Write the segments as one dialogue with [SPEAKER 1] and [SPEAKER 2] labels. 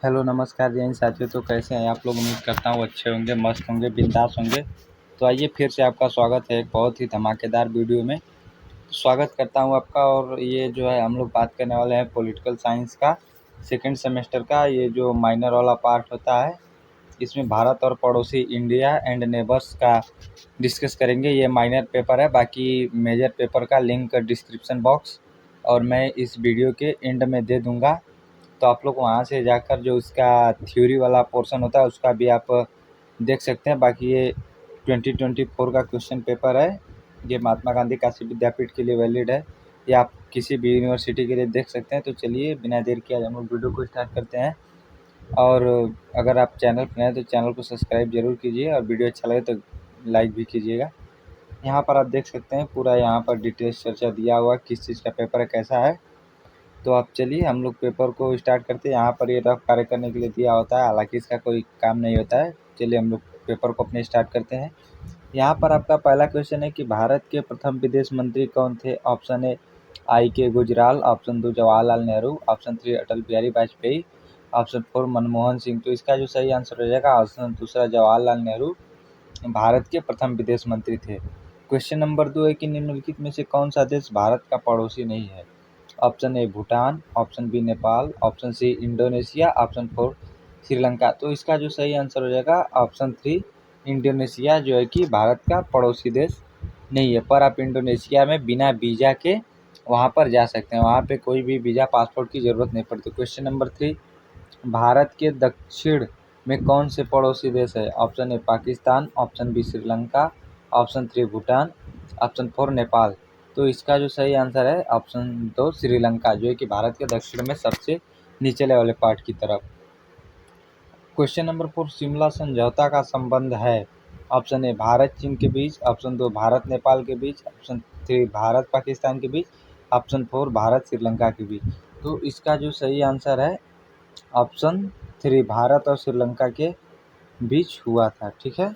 [SPEAKER 1] Hello नमस्कार जय हिंद साथियों। तो कैसे हैं आप लोग? उम्मीद करता हूँ अच्छे होंगे, मस्त होंगे, बिंदास होंगे। तो आइए फिर से आपका स्वागत है एक बहुत ही धमाकेदार वीडियो में। स्वागत करता हूँ आपका। और ये जो है हम लोग बात करने वाले हैं पॉलिटिकल साइंस का सेकंड सेमेस्टर का, ये जो माइनर वाला पार्ट होता है। इसमें भारत और पड़ोसी इंडिया एंड नेबर्स का डिस्कस करेंगे। ये माइनर पेपर है, बाकी मेजर पेपर का लिंक डिस्क्रिप्शन बॉक्स और मैं इस वीडियो के एंड में दे दूँगा। तो आप लोग वहाँ से जाकर जो उसका थ्योरी वाला पोर्शन होता है उसका भी आप देख सकते हैं। बाकी ये 2024 का क्वेश्चन पेपर है। ये महात्मा गांधी काशी विद्यापीठ के लिए वैलिड है। ये आप किसी भी यूनिवर्सिटी के लिए देख सकते हैं। तो चलिए बिना देर किए आज हम लोग वीडियो को स्टार्ट करते हैं। और अगर आप चैनल पर नए हैं तो चैनल को सब्सक्राइब जरूर कीजिए और वीडियो अच्छा लगे तो लाइक भी कीजिएगा। यहाँ पर आप देख सकते हैं पूरा यहाँ पर डिटेल्स चर्चा दिया हुआ किस चीज़ का पेपर है, कैसा है। तो आप चलिए हम लोग पेपर को स्टार्ट करते हैं। यहाँ पर ये रफ कार्य करने के लिए दिया होता है, हालांकि इसका कोई काम नहीं होता है। चलिए हम लोग पेपर को अपने स्टार्ट करते हैं। यहाँ पर आपका पहला क्वेश्चन है कि भारत के प्रथम विदेश मंत्री कौन थे? ऑप्शन ए आई के Gujral, option 2 Jawaharlal Nehru, option 3 Atal Bihari Vajpayee, option 4 Manmohan Singh. तो इसका जो सही आंसर हो जाएगा ऑप्शन दूसरा जवाहरलाल नेहरू भारत के प्रथम विदेश मंत्री थे। क्वेश्चन नंबर 2 है कि निम्नलिखित में से कौन सा देश भारत का पड़ोसी नहीं है? Option A Bhutan, option B Nepal, option C Indonesia, option 4 Sri Lanka. तो इसका जो सही आंसर हो जाएगा ऑप्शन 3 इंडोनेशिया, जो है कि भारत का पड़ोसी देश नहीं है। पर आप इंडोनेशिया में बिना वीज़ा के वहाँ पर जा सकते हैं। वहाँ पे कोई भी वीज़ा पासपोर्ट की ज़रूरत नहीं पड़ती। क्वेश्चन नंबर 3, भारत के दक्षिण में कौन से पड़ोसी देश है? Option A Pakistan, option B Sri Lanka, option 3 Bhutan, option 4 Nepal. तो इसका जो सही आंसर है ऑप्शन 2 श्रीलंका, जो है कि भारत के दक्षिण में सबसे निचले वाले पार्ट की तरफ। क्वेश्चन नंबर 4, शिमला समझौता का संबंध है? ऑप्शन ए भारत चीन के बीच, ऑप्शन 2 भारत नेपाल के बीच, ऑप्शन 3 भारत पाकिस्तान के बीच, ऑप्शन 4 भारत श्रीलंका के बीच। तो इसका जो सही आंसर है ऑप्शन 3 भारत और श्रीलंका के बीच हुआ था। ठीक है।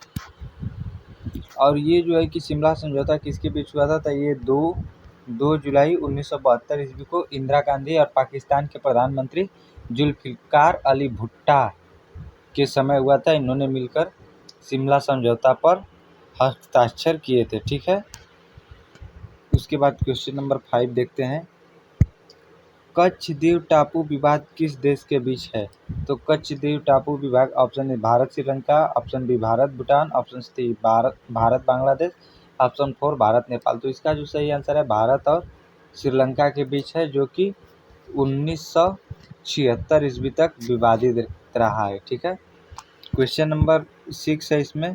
[SPEAKER 1] और ये जो है कि शिमला समझौता किसके बीच हुआ था? तो ये 2 जुलाई 1972 ईस्वी को इंदिरा गांधी और पाकिस्तान के प्रधानमंत्री जुल्फिकार अली भुट्टो के समय हुआ था। इन्होंने मिलकर शिमला समझौता पर हस्ताक्षर किए थे। ठीक है। उसके बाद क्वेश्चन नंबर 5 देखते हैं। कच्छ द्वीप टापू विवाद किस देश के बीच है? तो कच्छ द्वीप टापू विवाद option A Bharat Sri Lanka, option B Bharat Bhutan, option C Bharat Bangladesh, option 4 Bharat Nepal. तो इसका जो सही आंसर है भारत और श्रीलंका के बीच है, जो कि 1976 ईस्वी तक विवादित रहा है। ठीक है। क्वेश्चन नंबर 6 है इसमें,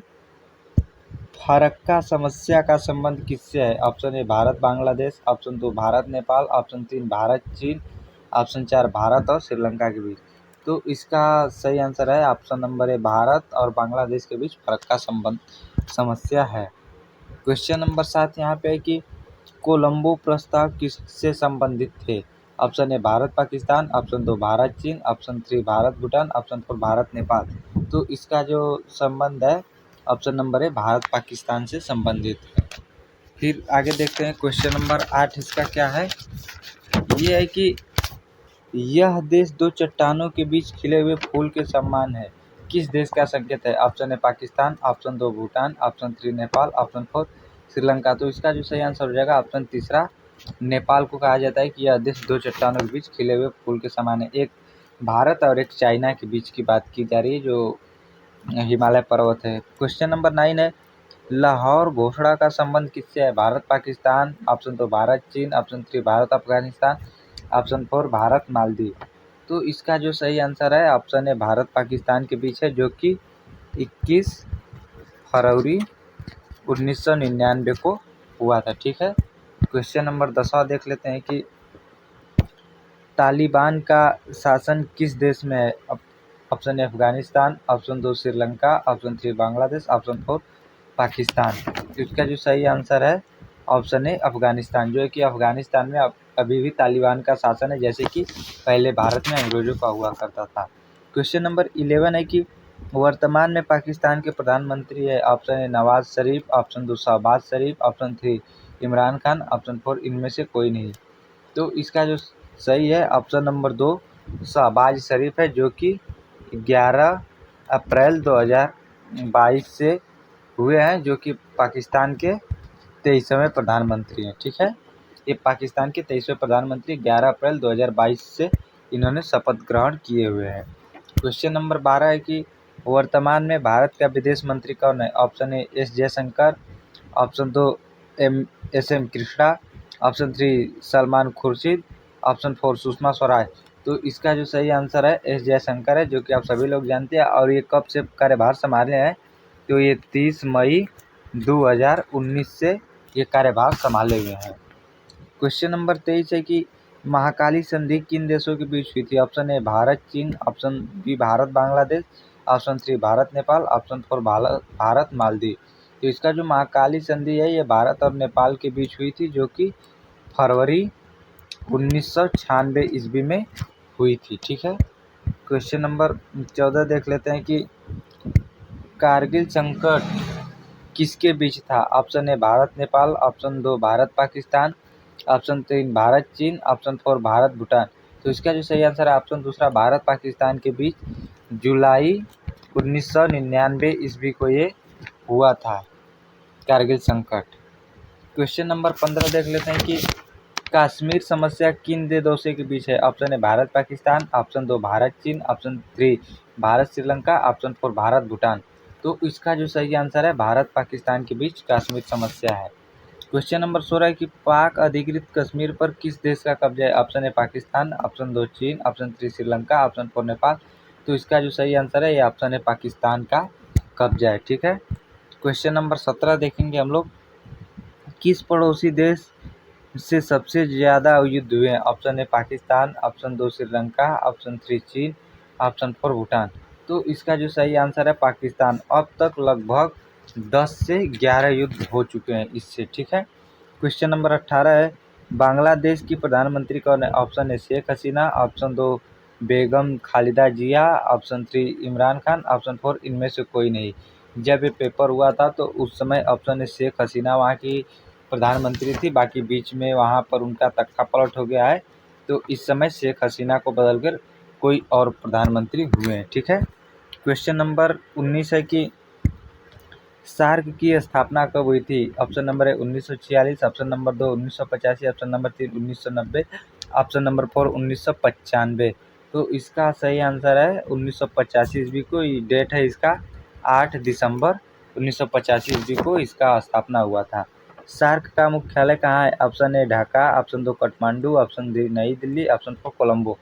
[SPEAKER 1] फरक्का समस्या का संबंध किससे है? Option A Bharat Bangladesh, option 2 Bharat Nepal, option 3 Bharat चीन, ऑप्शन 4 भारत और श्रीलंका के बीच। तो इसका सही आंसर है ऑप्शन नंबर ए भारत और बांग्लादेश के बीच फरक्का संबंध समस्या है। क्वेश्चन नंबर 7 यहाँ पे है कि कोलंबो प्रस्ताव किससे संबंधित थे? Option A Bharat Pakistan, option 2 Bharat चीन, ऑप्शन 3 भारत भूटान, ऑप्शन 4 भारत नेपाल। तो इसका जो संबंध है ऑप्शन नंबर ए भारत पाकिस्तान से संबंधित है। फिर आगे देखते हैं क्वेश्चन नंबर 8 इसका क्या है। ये है कि यह देश दो चट्टानों के बीच खिले हुए फूल के समान है, किस देश का संकेत है? Option A Pakistan, option 2 Bhutan, option 3 Nepal, option 4 Sri Lanka. तो इसका जो सही आंसर हो जाएगा ऑप्शन तीसरा नेपाल को कहा जाता है कि यह देश दो चट्टानों के बीच खिले हुए फूल के समान है। एक भारत और एक चाइना के बीच की बात की जा रही है, जो हिमालय पर्वत है। क्वेश्चन नंबर 9 है, लाहौर घोषणा का संबंध किससे है? भारत पाकिस्तान, ऑप्शन 2 भारत चीन, ऑप्शन 3 भारत अफगानिस्तान, ऑप्शन 4 भारत मालदीव। तो इसका जो सही आंसर है ऑप्शन है भारत पाकिस्तान के बीच है, जो कि 21 फरवरी 1999 को हुआ था। ठीक है। क्वेश्चन नंबर 10 देख लेते हैं कि तालिबान का शासन किस देश में है? ऑप्शन ए Afghanistan, option 2 Sri Lanka, option 3 Bangladesh, option 4 Pakistan. इसका जो सही आंसर है ऑप्शन ए अफगानिस्तान, जो है कि अफगानिस्तान में अभी भी तालिबान का शासन है, जैसे कि पहले भारत में अंग्रेजों का हुआ करता था। क्वेश्चन नंबर 11 है कि वर्तमान में पाकिस्तान के प्रधानमंत्री है? Option A Nawaz Sharif, option 2 Shahbaz Sharif, option 3 Imran Khan, option 4 इनमें से कोई नहीं। तो इसका जो सही है ऑप्शन नंबर 2 शहबाज शरीफ है, जो कि 11 अप्रैल 2022 से हुए हैं, जो कि पाकिस्तान के 23वें प्रधानमंत्री हैं। ठीक है, ये पाकिस्तान के 23वें प्रधानमंत्री 11 अप्रैल 2022 से इन्होंने शपथ ग्रहण किए हुए हैं। क्वेश्चन नंबर 12 है कि वर्तमान में भारत का विदेश मंत्री कौन है? Option A S Jaishankar, option 2 S M Krishna, option 3 Salman Khurshid, option 4 Sushma Swaraj. तो इसका जो सही आंसर है एस जयशंकर है, जो कि आप सभी लोग जानते हैं। और ये कब से कार्यभार संभाले हैं? तो ये 30 मई 2019 से ये कार्यभार संभाले हुए हैं। क्वेश्चन नंबर 23 है कि महाकाली संधि किन देशों के बीच हुई थी? ऑप्शन ए भारत चीन, option B Bharat Bangladesh, option 3 Bharat Nepal, option 4 Bharat Maldives. तो इसका जो महाकाली संधि है ये भारत और नेपाल के बीच हुई थी, जो कि फरवरी 1996 ईस्वी में हुई थी। ठीक है, क्वेश्चन नंबर 14 देख लेते हैं कि कारगिल संकट किसके बीच था? Option A Bharat Nepal, option 2 Bharat Pakistan, option 3 Bharat चीन, ऑप्शन 4 भारत भूटान। तो इसका जो सही आंसर है ऑप्शन दूसरा भारत पाकिस्तान के बीच जुलाई 1999 ईस्वी को ये हुआ था, कारगिल संकट। क्वेश्चन नंबर 15 देख लेते हैं कि कश्मीर समस्या किन दो देशों के बीच है? Option A Bharat Pakistan, option 2 Bharat चीन, ऑप्शन 3 भारत श्रीलंका, ऑप्शन 4 भारत भूटान। तो इसका जो सही आंसर है भारत पाकिस्तान के बीच कश्मीर समस्या है। क्वेश्चन नंबर 16 है कि पाक अधिकृत कश्मीर पर किस देश का कब्जा है? ऑप्शन ए पाकिस्तान, ऑप्शन 2 चीन, ऑप्शन 3 श्रीलंका, ऑप्शन 4 नेपाल। तो इसका जो सही आंसर है ये ऑप्शन ए पाकिस्तान का कब्जा है। ठीक है, क्वेश्चन नंबर 17 देखेंगे हम लोग, किस पड़ोसी देश से सबसे ज़्यादा युद्ध हुए हैं? Option A Pakistan, option 2 Sri Lanka, option 3 चीन, ऑप्शन 4 भूटान। तो इसका जो सही आंसर है पाकिस्तान। अब तक लगभग 10 से 11 युद्ध हो चुके हैं इससे। ठीक है, क्वेश्चन नंबर 18 है, बांग्लादेश की प्रधानमंत्री कौन है? Option A Sheikh Hasina, option 2 Begum Khaleda Zia, option 3 Imran Khan, option 4 इनमें से कोई नहीं। जब ये पेपर हुआ था तो उस समय ऑप्शन ए शेख हसीना वहाँ की प्रधानमंत्री थी, बाकी बीच में वहाँ पर उनका तख्ता पलट हो गया है, तो इस समय शेख हसीना को बदलकर कोई और प्रधानमंत्री हुए हैं। ठीक है, क्वेश्चन नंबर 19 है कि सार्क की स्थापना कब हुई थी? ऑप्शन नंबर है 1946, option number 2 1985, option number 3 1990, option number 4 1995। तो इसका सही आंसर है 1985 ईस्वी को। डेट है इसका 8 दिसंबर 1985 ईस्वी को इसका स्थापना हुआ था। सार्क का मुख्यालय कहाँ है? ऑप्शन ए ढाका, ऑप्शन 2 काठमांडू, ऑप्शन 3 नई दिल्ली, ऑप्शन 4 कोलंबो।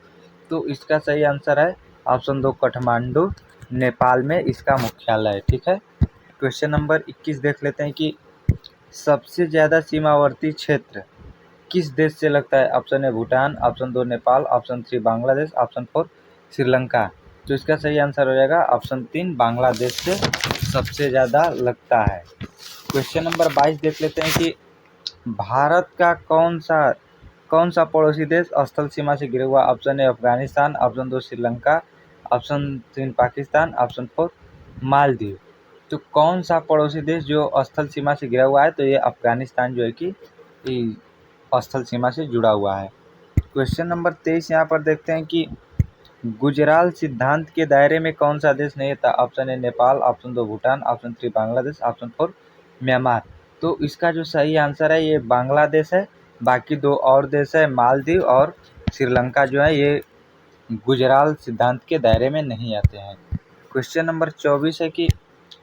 [SPEAKER 1] तो इसका सही आंसर है ऑप्शन 2 काठमांडू, नेपाल में इसका मुख्यालय है। ठीक है, क्वेश्चन नंबर 21 देख लेते हैं कि सबसे ज़्यादा सीमावर्ती क्षेत्र किस देश से लगता है? Option A Bhutan, option 2 Nepal, option 3 Bangladesh, option 4 Sri Lanka. तो इसका सही आंसर हो जाएगा ऑप्शन 3 बांग्लादेश से सबसे ज़्यादा लगता है। क्वेश्चन नंबर 22 देख लेते हैं कि भारत का कौन सा पड़ोसी देश स्थल सीमा से घिरा हुआ? Option A Afghanistan, option 2 Sri Lanka, option 3 Pakistan, option 4 Maldives. तो कौन सा पड़ोसी देश जो स्थल सीमा से घिरा हुआ है? तो ये अफगानिस्तान जो है कि स्थल सीमा से जुड़ा हुआ है। क्वेश्चन नंबर 23 यहाँ पर देखते हैं कि गुजराल सिद्धांत के दायरे में कौन सा देश नहीं था? ऑप्शन ए Nepal, option 2 Bhutan, option 3 Bangladesh, option 4 Myanmar. तो इसका जो सही आंसर है ये बांग्लादेश है। बाकी दो और देश है मालदीव और श्रीलंका जो है ये गुजराल सिद्धांत के दायरे में नहीं आते हैं। क्वेश्चन नंबर 24 है कि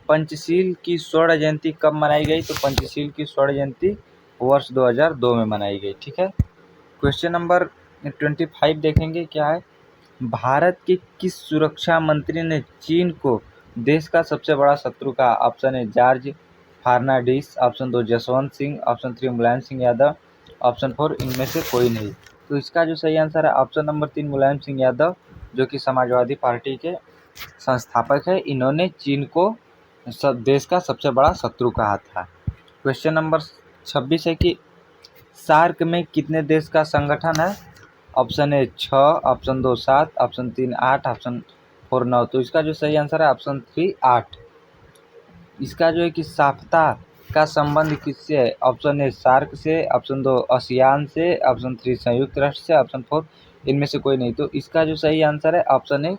[SPEAKER 1] पंचशील की स्वर्ण जयंती कब मनाई गई? तो पंचशील की स्वर्ण जयंती वर्ष 2002 में मनाई गई। ठीक है, क्वेश्चन नंबर 25 देखेंगे क्या है, भारत के किस सुरक्षा मंत्री ने चीन को देश का सबसे बड़ा शत्रु कहा? Option A George Fernandes, option 2 Jaswant Singh, option 3 Mulayam Singh Yadav, option 4 इनमें से कोई नहीं। तो इसका जो सही आंसर है ऑप्शन नंबर 3 मुलायम सिंह यादव, जो कि समाजवादी पार्टी के संस्थापक है। इन्होंने चीन को सब देश का सबसे बड़ा शत्रु कहा था। क्वेश्चन नंबर 26 है कि सार्क में कितने देश का संगठन है? ऑप्शन ए 6, ऑप्शन 2 7, ऑप्शन 3 8, ऑप्शन 4 9। तो इसका जो सही आंसर है ऑप्शन 3 8। इसका जो है कि साफ्ता का संबंध किससे है? ऑप्शन ए सार्क से, ऑप्शन 2 आसियान से, ऑप्शन 3 संयुक्त राष्ट्र से, ऑप्शन 4 इनमें से कोई नहीं। तो इसका जो सही आंसर है ऑप्शन ए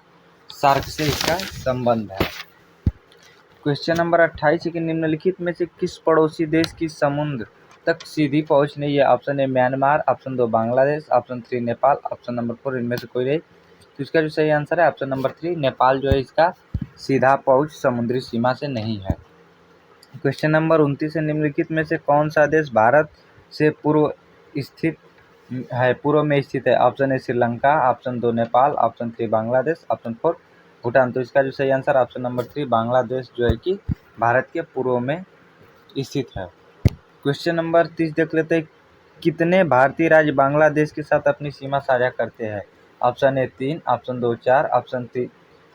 [SPEAKER 1] सार्क से इसका संबंध है। क्वेश्चन नंबर 28 है कि निम्नलिखित में से किस पड़ोसी देश की समुद्र तक सीधी पहुंच नहीं है। ऑप्शन ए Myanmar, option 2 Bangladesh, option 3 Nepal, option number 4 इनमें से कोई नहीं। तो इसका जो सही आंसर है ऑप्शन नंबर 3 नेपाल जो है इसका सीधा पहुंच समुद्री सीमा से नहीं है। क्वेश्चन नंबर 29 है निम्नलिखित में से कौन सा देश भारत से पूर्व में स्थित है। ऑप्शन ए Sri Lanka, option 2 Nepal, option 3 Bangladesh, option 4 Bhutan. तो इसका जो सही आंसर ऑप्शन नंबर 3 बांग्लादेश जो है कि भारत के पूर्व में स्थित है। क्वेश्चन नंबर 30 देख लेते हैं। कितने भारतीय राज्य बांग्लादेश के साथ अपनी सीमा साझा करते हैं। Option A 3, option 2 4, option 3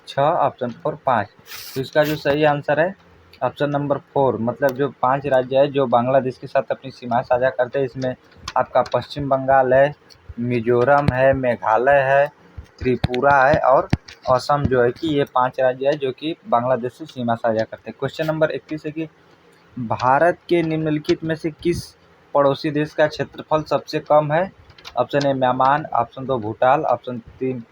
[SPEAKER 1] 6, option 4 5। तो इसका जो सही आंसर है ऑप्शन नंबर 4, मतलब जो 5 राज्य है जो बांग्लादेश के साथ अपनी सीमा साझा करते हैं। इसमें आपका पश्चिम बंगाल है, मिजोरम है, मेघालय है, त्रिपुरा है और असम जो है कि ये 5 राज्य है जो कि बांग्लादेश से सीमा साझा करते हैं। क्वेश्चन नंबर 31 है कि भारत के निम्नलिखित में से किस पड़ोसी देश का क्षेत्रफल सबसे कम है। ऑप्शन ए Myanmar, option 2 Bhutan, option 3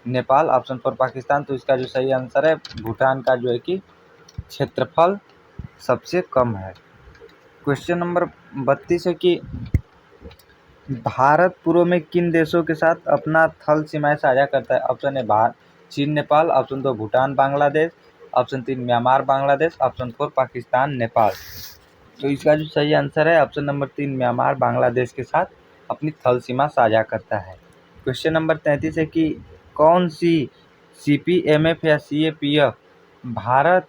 [SPEAKER 1] Nepal, option 4 Pakistan. तो इसका जो सही आंसर है भूटान का जो है कि क्षेत्रफल सबसे कम है। क्वेश्चन नंबर 32 है कि भारत पूर्व में किन देशों के साथ अपना थल सीमाएं साझा करता है। ऑप्शन ए भारत, चीन, Nepal, option 2 Bhutan, Bangladesh, option 3 Myanmar, Bangladesh, option 4 Pakistan, Nepal. तो इसका जो सही आंसर है ऑप्शन नंबर 3 म्यांमार बांग्लादेश के साथ अपनी थल सीमा साझा करता है। क्वेश्चन नंबर 33 है कि कौन सी CPMF या CAPF भारत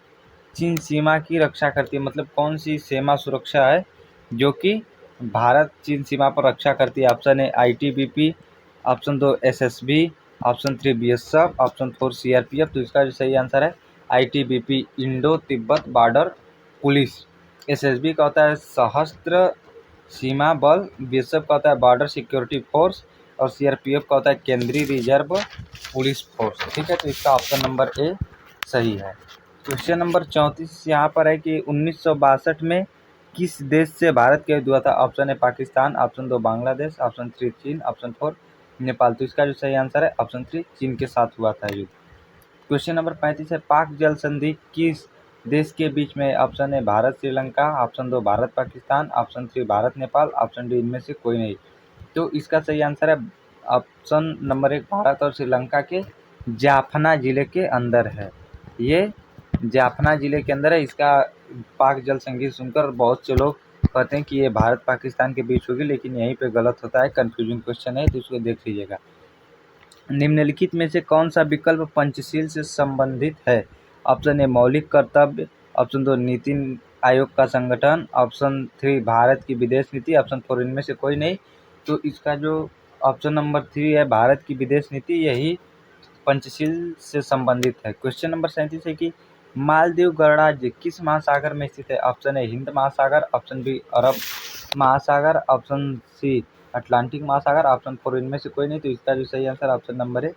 [SPEAKER 1] चीन सीमा की रक्षा करती है, मतलब कौन सी सीमा सुरक्षा है जो कि भारत चीन सीमा पर रक्षा करती है। ऑप्शन ए ITBP, option 2 SSB, option 3 BSF, option 4 CRPF। तो इसका जो सही आंसर है ITBP Indo Tibet border police. SSB का होता है सशस्त्र सीमा बल, BSF का होता है बॉर्डर सिक्योरिटी फोर्स और CRPF का होता है केंद्रीय रिजर्व पुलिस फोर्स। ठीक है, तो इसका ऑप्शन नंबर ए सही है। क्वेश्चन नंबर 34 यहाँ पर है कि 1962 में किस देश से भारत का युद्ध हुआ था। Option A Pakistan, option 2 Bangladesh, option 3 चीन, ऑप्शन 4 नेपाल। तो इसका जो सही आंसर है ऑप्शन 3 चीन के साथ हुआ था युद्ध। क्वेश्चन नंबर 35 है पाक जल संधि किस देश के बीच में। Option A Bharat Sri Lanka, option 2 Bharat Pakistan, option 3 Bharat Nepal, option D इनमें से कोई नहीं। तो इसका सही आंसर है ऑप्शन नंबर 1 भारत और श्रीलंका के जाफना जिले के अंदर है। ये जाफना जिले के अंदर है। इसका पाक जल संधि सुनकर बहुत से लोग कहते हैं कि ये भारत पाकिस्तान के बीच होगी, लेकिन यहीं पे गलत होता है, कंफ्यूजिंग क्वेश्चन है, तो इसको देख लीजिएगा। निम्नलिखित में से कौन सा विकल्प पंचशील से संबंधित है। ऑप्शन ए मौलिक कर्तव्य, ऑप्शन 2 नीति आयोग का संगठन, ऑप्शन 3 भारत की विदेश नीति, ऑप्शन 4 इनमें से कोई नहीं। तो इसका जो ऑप्शन नंबर 3 है भारत की विदेश नीति, यही पंचशील से संबंधित है। क्वेश्चन नंबर 37 है कि मालदीव गणराज्य किस महासागर में स्थित है। ऑप्शन ए हिंद महासागर, ऑप्शन बी अरब महासागर, ऑप्शन सी अटलांटिक महासागर, ऑप्शन 4 इनमें से कोई नहीं। तो इसका जो सही आंसर ऑप्शन नंबर है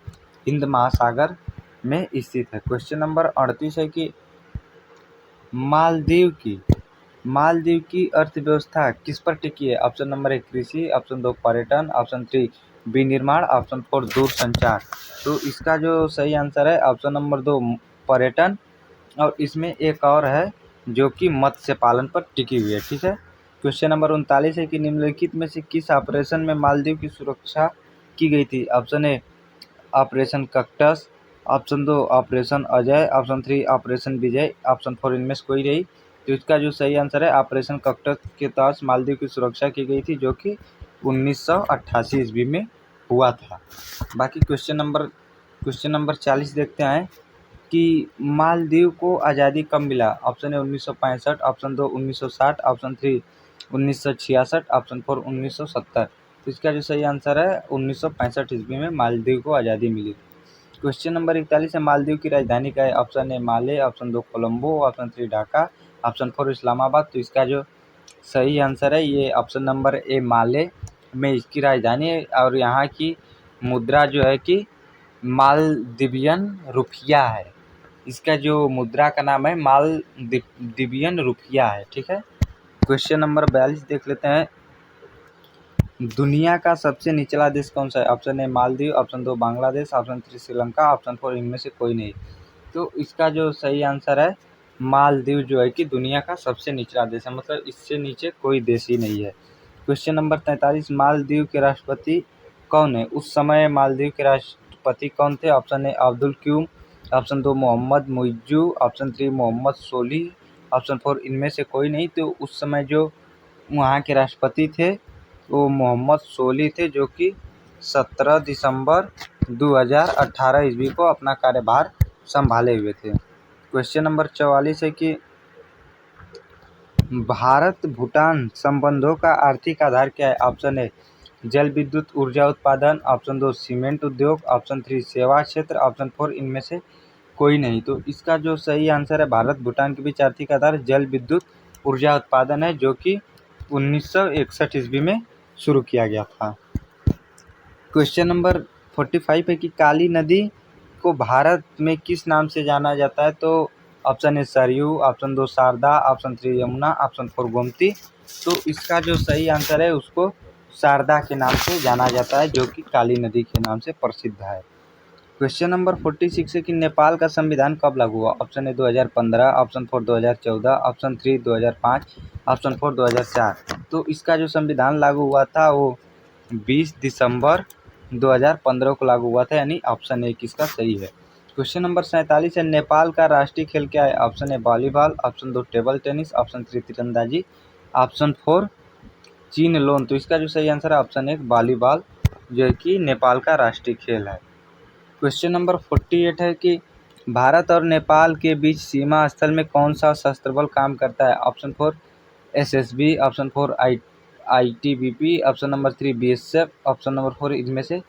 [SPEAKER 1] हिंद महासागर में स्थित है। क्वेश्चन नंबर 38 है कि मालदीव की अर्थव्यवस्था किस पर टिकी है। ऑप्शन नंबर 1 कृषि, ऑप्शन 2 पर्यटन, ऑप्शन 3 विनिर्माण, ऑप्शन 4 दूरसंचार। तो इसका जो सही आंसर है ऑप्शन नंबर 2 पर्यटन, और इसमें एक और है जो कि मत्स्य पालन पर टिकी हुई है। ठीक है। क्वेश्चन नंबर 39 है कि निम्नलिखित में से किस ऑपरेशन में मालदीव की सुरक्षा की गई थी। Option A operation cactus, option 2 operation Ajay, option 3 operation Vijay, option 4 इनमें से कोई नहीं। तो इसका जो सही आंसर है ऑपरेशन कैक्टस के तहत मालदीव की सुरक्षा की गई थी, जो कि 1988 ईस्वी में हुआ था। बाकी क्वेश्चन नंबर 40 देखते हैं कि मालदीव को आज़ादी कब मिला। Option A 1965, option 2 1960, option 3 1966, option 4 1970। तो इसका जो सही आंसर है 1965 ईस्वी में मालदीव को आज़ादी मिली। क्वेश्चन नंबर 41 है मालदीव की राजधानी क्या है। ऑप्शन ए माले, option 2 Colombo, option 3 Dhaka, option 4 Islamabad. तो इसका जो सही आंसर है ये ऑप्शन नंबर ए माले में इसकी राजधानी है, और यहाँ की मुद्रा जो है कि मालदीवियन रुपया है। इसका जो मुद्रा का नाम है मालदीवियन रुपया है। ठीक है। क्वेश्चन नंबर 42 देख लेते हैं। दुनिया का सबसे निचला देश कौन सा है? ऑप्शन ए Maldives, option 2 Bangladesh, option 3 Sri Lanka, option 4 इनमें से कोई नहीं। तो इसका जो सही आंसर है मालदीव जो है कि दुनिया का सबसे निचला देश है, मतलब इससे नीचे कोई देश ही नहीं है। क्वेश्चन नंबर 43, मालदीव के राष्ट्रपति कौन है? उस समय मालदीव के राष्ट्रपति कौन थे? Option A Abdul Qayoom, option 2 Mohammed Muizzu, option 3 Mohammed Solih, option 4 इनमें से कोई नहीं। तो उस समय जो वहाँ के राष्ट्रपति थे वो मोहम्मद सोलिह थे, जो कि 17 दिसंबर 2018 ईस्वी को अपना कार्यभार संभाले हुए थे। क्वेश्चन नंबर 44 है कि भारत भूटान संबंधों का आर्थिक आधार क्या है? ऑप्शन ए जल विद्युत ऊर्जा उत्पादन, ऑप्शन 2 सीमेंट उद्योग, ऑप्शन 3 सेवा क्षेत्र, ऑप्शन 4 इनमें से कोई नहीं। तो इसका जो सही आंसर है भारत भूटान के बीच आर्थिक आधार जल विद्युत ऊर्जा उत्पादन है, जो कि 1961 ईस्वी में शुरू किया गया था। क्वेश्चन नंबर 45 है कि काली नदी को भारत में किस नाम से जाना जाता है? तो option A Saryu, option 2 Sarda, option 3 Yamuna, option 4 Gomti. तो इसका जो सही आंसर है उसको शारदा के नाम से जाना जाता है, जो कि काली नदी के नाम से प्रसिद्ध है। क्वेश्चन नंबर 46 है कि नेपाल का संविधान कब लागू हुआ? Option A 2015, option 4 2014, option 3 2005, option 4 2004। तो इसका जो संविधान लागू हुआ था वो 20 दिसंबर 2015 को लागू हुआ था, यानी ऑप्शन ए इसका सही है। क्वेश्चन नंबर 47 है नेपाल का राष्ट्रीय खेल क्या है? ऑप्शन ए volleyball, option 2 table tennis, option 3 तीरंदाजी, ऑप्शन 4 चीन लोन। तो इसका जो सही आंसर है ऑप्शन ए वॉलीबॉल, जो कि नेपाल का राष्ट्रीय खेल है। क्वेश्चन नंबर 48 है कि भारत और नेपाल के बीच सीमा स्थल में कौन सा सशस्त्र बल काम करता है? Option 4 SSB, option 4 ITBP, option number 3 BSF, option number 4 इनमें से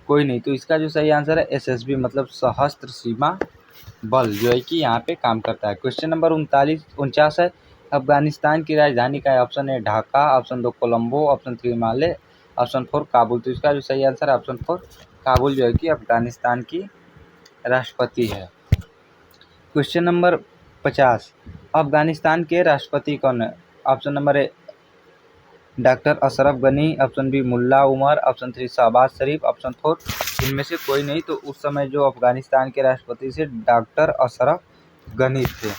[SPEAKER 1] कोई नहीं। तो इसका जो सही आंसर है एसएसबी, मतलब सशस्त्र सीमा बल, जो है कि यहाँ पे काम करता है। क्वेश्चन नंबर 49 है अफगानिस्तान की राजधानी का है? ऑप्शन ए Dhaka, option 2 Colombo, option 3 Himalaya, option 4 Kabul. तो इसका जो सही आंसर है ऑप्शन 4 काबुल, जो है कि अफगानिस्तान की राष्ट्रपति है। क्वेश्चन नंबर 50, अफगानिस्तान के राष्ट्रपति कौन है? Option number A doctor Ashraf Ghani, option B Mullah Omar, option 3 Shahbaz Sharif, option 4 इनमें से कोई नहीं। तो उस समय जो अफगानिस्तान के राष्ट्रपति थे डॉक्टर अशरफ गनी थे।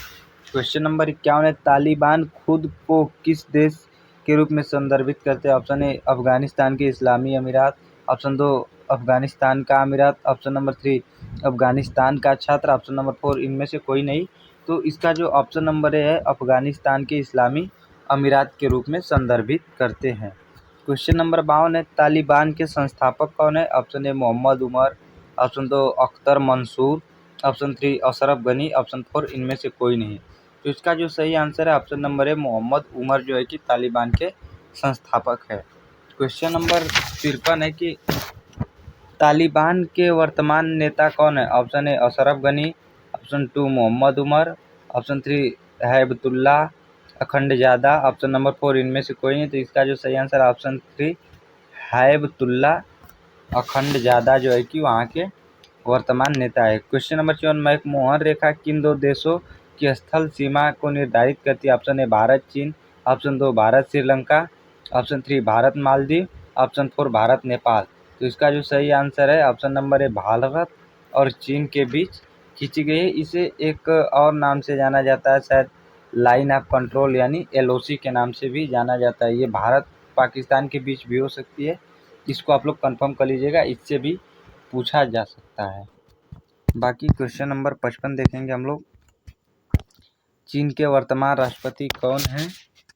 [SPEAKER 1] क्वेश्चन नंबर 51 है तालिबान खुद को किस देश के रूप में संदर्भित करते हैं? ऑप्शन ए अफगानिस्तान के इस्लामी अमीरात, ऑप्शन 2 अफगानिस्तान का अमीरात, ऑप्शन नंबर 3 अफगानिस्तान का छात्र, ऑप्शन नंबर 4 इनमें से कोई नहीं। तो इसका जो ऑप्शन नंबर ए है अफगानिस्तान के इस्लामी अमीरात के रूप में संदर्भित करते हैं। क्वेश्चन नंबर 52 है तालिबान के संस्थापक कौन है? Option A Mohammad Omar, option 2 Akhtar Mansoor, option 3 Ashraf Ghani, option 4 इनमें से कोई नहीं। तो इसका जो सही आंसर है option number A Mohammad Omar, जो है कि तालिबान के संस्थापक है। क्वेश्चन नंबर 53 है कि तालिबान के वर्तमान नेता कौन है? Option A Ashraf Ghani, option 2 Mohammad Omar, option 3 Hibatullah Akhundzada, option number 4 इनमें से कोई नहीं। तो इसका जो सही आंसर है ऑप्शन 3 हैबतुल्ला अखंडजादा, जो है कि वहाँ के वर्तमान नेता है। क्वेश्चन नंबर 54, मैकमोहन रेखा किन दो देशों की स्थल सीमा को निर्धारित करती है? ऑप्शन ए भारत चीन, option 2 Bharat Sri Lanka, option 3 Bharat Maldives, option 4 Bharat Nepal. तो इसका जो सही आंसर है ऑप्शन नंबर ए भारत और चीन के बीच खींची गई है। इसे एक और नाम से जाना जाता है, शायद लाइन ऑफ कंट्रोल यानी एलओसी के नाम से भी जाना जाता है। ये भारत पाकिस्तान के बीच भी हो सकती है, इसको आप लोग कंफर्म कर लीजिएगा, इससे भी पूछा जा सकता है। बाकी क्वेश्चन नंबर 55 देखेंगे हम लोग। चीन के वर्तमान राष्ट्रपति कौन हैं?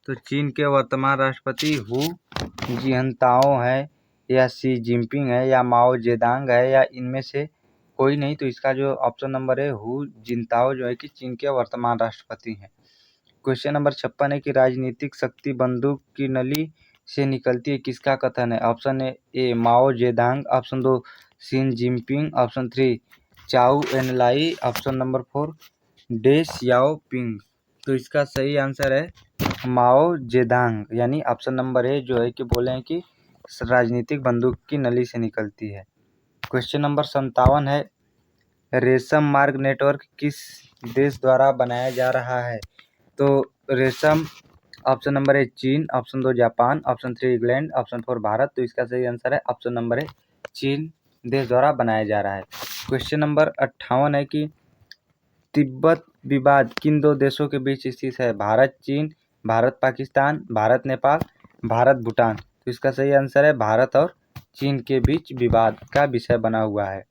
[SPEAKER 1] तो चीन के वर्तमान राष्ट्रपति हु जिनताओ है, या शी जिनपिंग है, या माओ जेदांग है, या इनमें से कोई नहीं। तो इसका जो ऑप्शन नंबर है हु जिनताओ, जो है कि चीन के वर्तमान राष्ट्रपति हैं। क्वेश्चन नंबर 56 है कि राजनीतिक शक्ति बंदूक की नली से निकलती है, किसका कथन है? Option A Mao Zedong, option 2 Xi Jinping, option 3 Zhou Enlai, option number 4 डे सियाओपिंग। तो इसका सही आंसर है माओ जेदांग, यानी ऑप्शन नंबर ए, जो है कि बोले हैं कि राजनीतिक बंदूक की नली से निकलती है। क्वेश्चन नंबर 57 है रेशम मार्ग नेटवर्क किस देश द्वारा बनाया जा रहा है? तो रेशम ऑप्शन नंबर ए चीन, option 2 Japan, option 3 England, option 4 Bharat. तो इसका सही आंसर है ऑप्शन नंबर ए चीन देश द्वारा बनाया जा रहा है। क्वेश्चन नंबर 58 है कि तिब्बत विवाद किन दो देशों के बीच स्थित है? भारत चीन, भारत पाकिस्तान, भारत नेपाल, भारत भूटान। तो इसका सही आंसर है भारत और चीन के बीच विवाद का विषय बना हुआ है।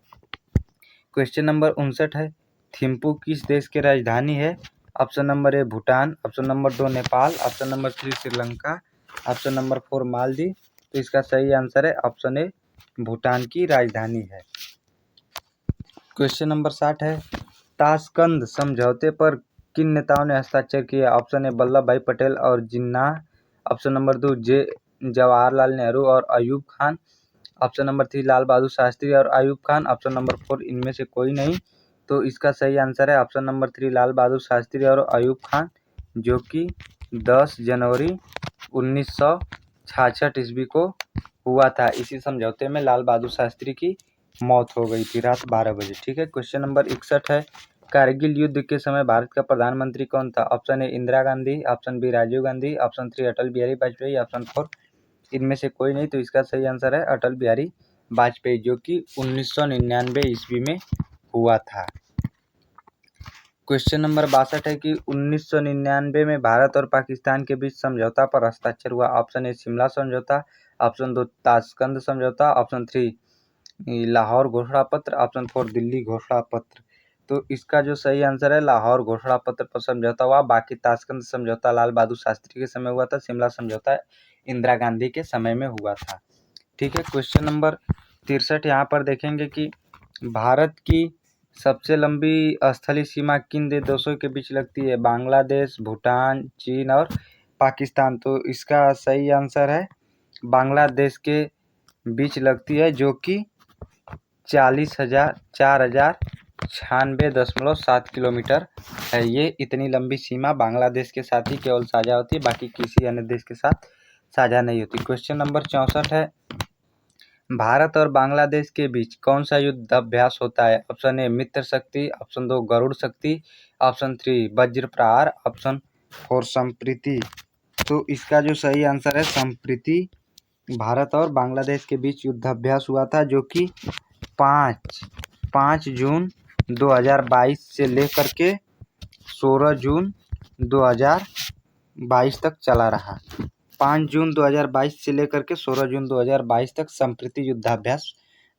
[SPEAKER 1] क्वेश्चन नंबर 59 है थिम्पू किस देश की राजधानी है? ऑप्शन नंबर ए Bhutan, option number 2 Nepal, option number 3 Sri Lanka, option number 4 Maldives. तो इसका सही आंसर है ऑप्शन ए भूटान की राजधानी है। क्वेश्चन नंबर 60 है ताशकंद समझौते पर किन नेताओं ने हस्ताक्षर किए? ऑप्शन ए वल्लभ भाई पटेल और जिन्नाह, ऑप्शन नंबर 2 जवाहरलाल नेहरू और अयूब खान, ऑप्शन नंबर 3 लाल बहादुर शास्त्री और अयूब खान, ऑप्शन नंबर 4 इनमें से कोई नहीं। तो इसका सही आंसर है ऑप्शन नंबर 3 लाल बहादुर शास्त्री और अयूब खान, जो कि 10 जनवरी 1966 ईस्वी को हुआ था। इसी समझौते में लाल बहादुर शास्त्री की मौत हो गई थी रात 12 बजे। ठीक है। क्वेश्चन नंबर 61 है कारगिल युद्ध के समय भारत का प्रधानमंत्री कौन था? Option A Indira Gandhi, option B Rajiv Gandhi, option 3 Atal Bihari Vajpayee, option 4 इनमें से कोई नहीं। तो इसका सही आंसर है अटल बिहारी वाजपेयी, जो कि 1999 ईस्वी में हुआ था। क्वेश्चन नंबर 62 है कि 1999 में भारत और पाकिस्तान के बीच समझौता पर हस्ताक्षर हुआ। ऑप्शन ए शिमला समझौता, ऑप्शन 2 ताशकंद समझौता, ऑप्शन 3 लाहौर घोषणा पत्र, ऑप्शन 4 दिल्ली घोषणा पत्र। तो इसका जो सही आंसर है लाहौर घोषणा पत्र पर समझौता हुआ। बाकी ताशकंद समझौता लाल बहादुर शास्त्री के समय हुआ था, शिमला समझौता इंदिरा गांधी के समय में हुआ था। ठीक है। क्वेश्चन नंबर 63 यहाँ पर देखेंगे कि भारत की सबसे लंबी स्थलीय सीमा किन देशों के बीच लगती है? बांग्लादेश, भूटान, चीन और पाकिस्तान। तो इसका सही आंसर है बांग्लादेश के बीच लगती है, जो कि 4,096.7 किलोमीटर है। ये इतनी लंबी सीमा बांग्लादेश के साथ ही केवल साझा होती है, बाकी किसी अन्य देश के साथ साझा नहीं होती। क्वेश्चन नंबर 64 है भारत और बांग्लादेश के बीच कौन सा युद्ध अभ्यास होता है? ऑप्शन ए मित्र शक्ति, ऑप्शन 2 गरुड़ शक्ति, ऑप्शन 3 वज्र प्रहार, ऑप्शन 4 संप्रीति। तो इसका जो सही आंसर है संप्रीति। भारत और बांग्लादेश के बीच युद्धाभ्यास हुआ था, जो कि 5 जून 2022 से लेकर के 16 जून 2022 तक चला रहा। 5 जून 2022 से लेकर के 16 जून 2022 तक संप्रीति युद्धाभ्यास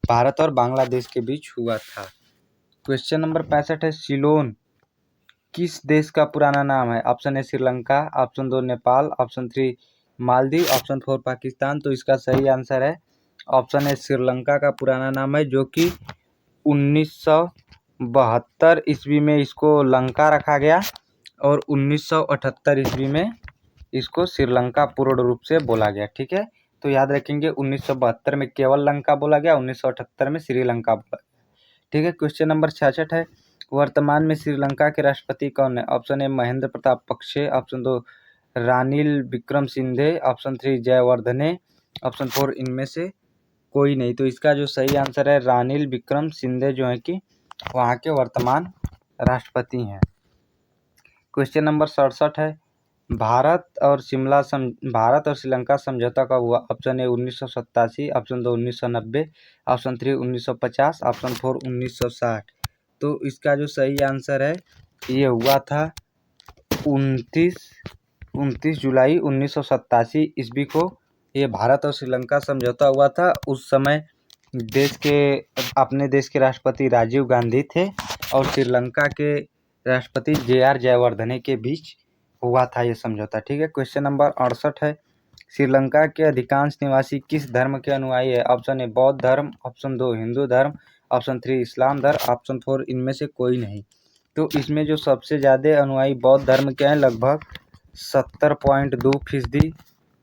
[SPEAKER 1] भारत और बांग्लादेश के बीच हुआ था। क्वेश्चन नंबर 65 है सिलोन किस देश का पुराना नाम है? ऑप्शन ए Sri Lanka, option 2 Nepal, option 3 Maldives, option 4 Pakistan. तो इसका सही आंसर है ऑप्शन ए श्रीलंका का पुराना नाम है, जो कि 1972 ईस्वी में इसको लंका रखा गया और 1978 ईस्वी में इसको श्रीलंका पूर्ण रूप से बोला गया। ठीक है। तो याद रखेंगे 1972 में केवल लंका बोला गया, 1978 में श्रीलंका बोला गया। ठीक है। क्वेश्चन नंबर 66 है वर्तमान में श्रीलंका के राष्ट्रपति कौन है? ऑप्शन ए महेंद्र प्रताप पक्षे, option 2 Ranil Wickremesinghe, option 3 Jayewardene, option 4 इनमें से कोई नहीं। तो इसका जो सही आंसर है रानिल विक्रमसिंघे, जो है कि वहाँ के वर्तमान राष्ट्रपति हैं। क्वेश्चन नंबर 67 है भारत और श्रीलंका समझौता कब हुआ? Option A 1987, option 2 1990, option 3 1950, option 4 1960। तो इसका जो सही आंसर है ये हुआ था 29 जुलाई 1987 ईस्वी को ये भारत और श्रीलंका समझौता हुआ था। उस समय अपने देश के राष्ट्रपति राजीव गांधी थे और श्रीलंका के राष्ट्रपति JR जयवर्धने के बीच हुआ था ये समझौता। ठीक है। क्वेश्चन नंबर 68 है श्रीलंका के अधिकांश निवासी किस धर्म के अनुयायी है? ऑप्शन ए बौद्ध धर्म, ऑप्शन 2 हिंदू धर्म, ऑप्शन 3 इस्लाम धर्म, ऑप्शन 4 इनमें से कोई नहीं। तो इसमें जो सबसे ज़्यादा अनुयायी बौद्ध धर्म के हैं लगभग 70.2%।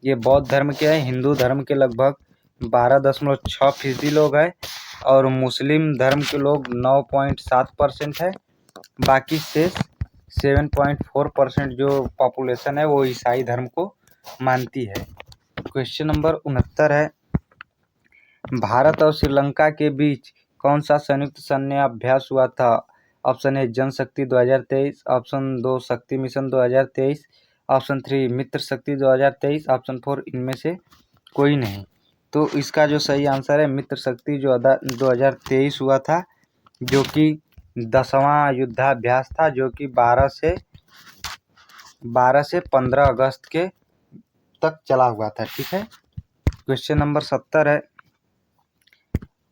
[SPEAKER 1] ये बौद्ध धर्म के हैं। हिंदू धर्म के लगभग 12.6% लोग हैं और मुस्लिम धर्म के लोग 9.7% है। बाकी शेष 7.4% जो पॉपुलेशन है वो ईसाई धर्म को मानती है। क्वेश्चन नंबर 69 है भारत और श्रीलंका के बीच कौन सा संयुक्त सैन्य अभ्यास हुआ था? ऑप्शन ए जनशक्ति 2023, ऑप्शन 2 शक्ति मिशन 2023, ऑप्शन 3 मित्र शक्ति 2023, ऑप्शन 4 इनमें से कोई नहीं। तो इसका जो सही आंसर है मित्र शक्ति जो 2023 हुआ था, जो कि 10वां युद्धाभ्यास था, जो कि 12 से 15 अगस्त के तक चला हुआ था। ठीक है। क्वेश्चन नंबर 70 है,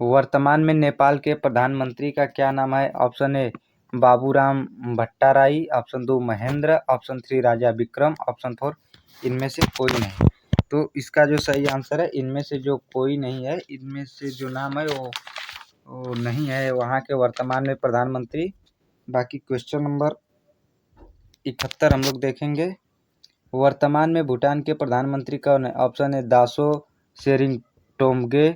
[SPEAKER 1] वर्तमान में नेपाल के प्रधानमंत्री का क्या नाम है? ऑप्शन ए बाबूराम भट्टाराई, ऑप्शन 2 महेंद्र, ऑप्शन 3 राजा विक्रम, ऑप्शन 4 इनमें से कोई नहीं। तो इसका जो सही आंसर है इनमें से जो कोई नहीं है, इनमें से जो नाम है वो नहीं है वहाँ के वर्तमान में प्रधानमंत्री। बाकी क्वेश्चन नंबर 71 हम लोग देखेंगे, वर्तमान में भूटान के प्रधानमंत्री कौन है? Option A Dasho Tshering Tobgay,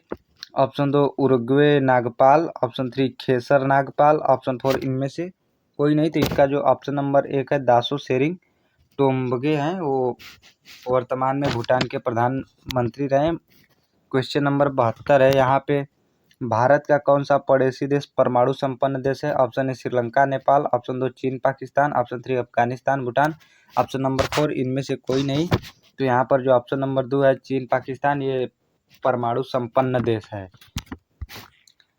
[SPEAKER 1] option 2 उरुग्वे नागपाल, ऑप्शन 3 खेसर नागपाल, ऑप्शन 4 इनमें से कोई नहीं। तो इसका जो ऑप्शन नंबर 1 है दासो शेरिंग टोम्गे हैं, वो वर्तमान में भूटान के प्रधानमंत्री रहे। क्वेश्चन नंबर 72 है, यहाँ पे भारत का कौन सा पड़ोसी देश परमाणु संपन्न देश है? ऑप्शन ए श्रीलंका नेपाल, ऑप्शन 2 चीन Pakistan, option 3 Afghanistan Bhutan, option number 4 इनमें से कोई नहीं। तो यहाँ पर जो ऑप्शन नंबर 2 है चीन पाकिस्तान, ये परमाणु संपन्न देश है।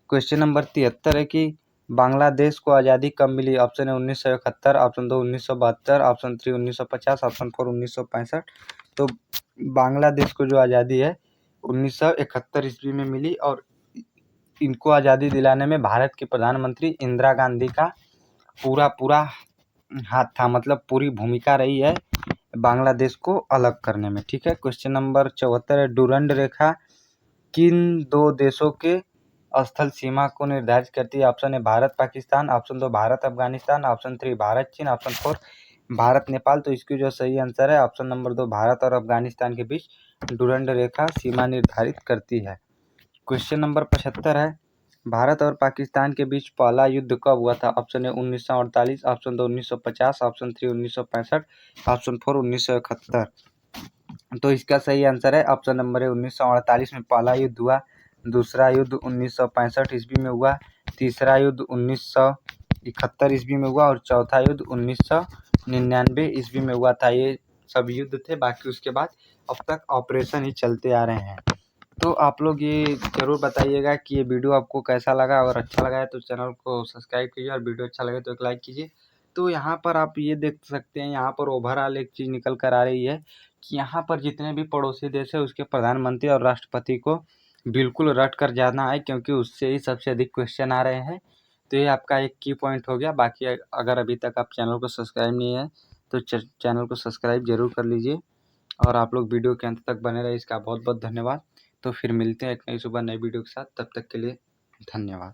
[SPEAKER 1] क्वेश्चन नंबर 73 है कि बांग्लादेश को आज़ादी कब मिली? Option A 1971, option 2 1972, option 3 1950, option 4 1965। तो बांग्लादेश को जो आज़ादी है 1971 ईस्वी में मिली, और इनको आज़ादी दिलाने में भारत के प्रधानमंत्री इंदिरा गांधी का पूरा हाथ था, मतलब पूरी भूमिका रही है बांग्लादेश को अलग करने में। ठीक है। क्वेश्चन नंबर 74 है, डूरंड रेखा किन दो देशों के स्थल सीमा को निर्धारित करती है? Option A Bharat Pakistan, option 2 Bharat Afghanistan, option 3 Bharat चीन, ऑप्शन 4 भारत नेपाल। तो इसकी जो सही आंसर है ऑप्शन नंबर 2 भारत और अफगानिस्तान के बीच डूरंड रेखा सीमा निर्धारित करती है। क्वेश्चन नंबर 75 है, भारत और पाकिस्तान के बीच पहला युद्ध कब हुआ था? ऑप्शन ए 1948, ऑप्शन 2 1950, ऑप्शन 3 1965, ऑप्शन 4 1971। तो इसका सही आंसर है ऑप्शन नंबर 1948 में पहला युद्ध हुआ, दूसरा युद्ध 1965 ईस्वी में हुआ, तीसरा युद्ध 1971 ईस्वी में हुआ, और चौथा युद्ध 1999 ईस्वी में हुआ था। ये सब युद्ध थे, बाकी उसके बाद अब तक ऑपरेशन ही चलते आ रहे हैं। तो आप लोग ये ज़रूर बताइएगा कि ये वीडियो आपको कैसा लगा, अगर अच्छा लगा है तो चैनल को सब्सक्राइब कीजिए, और वीडियो अच्छा लगे तो एक लाइक कीजिए। तो यहाँ पर आप ये देख सकते हैं, यहाँ पर ओवरऑल एक चीज़ निकल कर आ रही है कि यहाँ पर जितने भी पड़ोसी देश है उसके प्रधानमंत्री और राष्ट्रपति को बिल्कुल रट कर जाना है, क्योंकि उससे ही सबसे अधिक क्वेश्चन आ रहे हैं। तो ये आपका एक की पॉइंट हो गया। बाकी अगर अभी तक आप चैनल को सब्सक्राइब नहीं है तो चैनल को सब्सक्राइब जरूर कर लीजिए, और आप लोग वीडियो के अंत तक बने रहे, इसका बहुत बहुत धन्यवाद। तो फिर मिलते हैं एक नई सुबह नई वीडियो के साथ, तब तक के लिए धन्यवाद।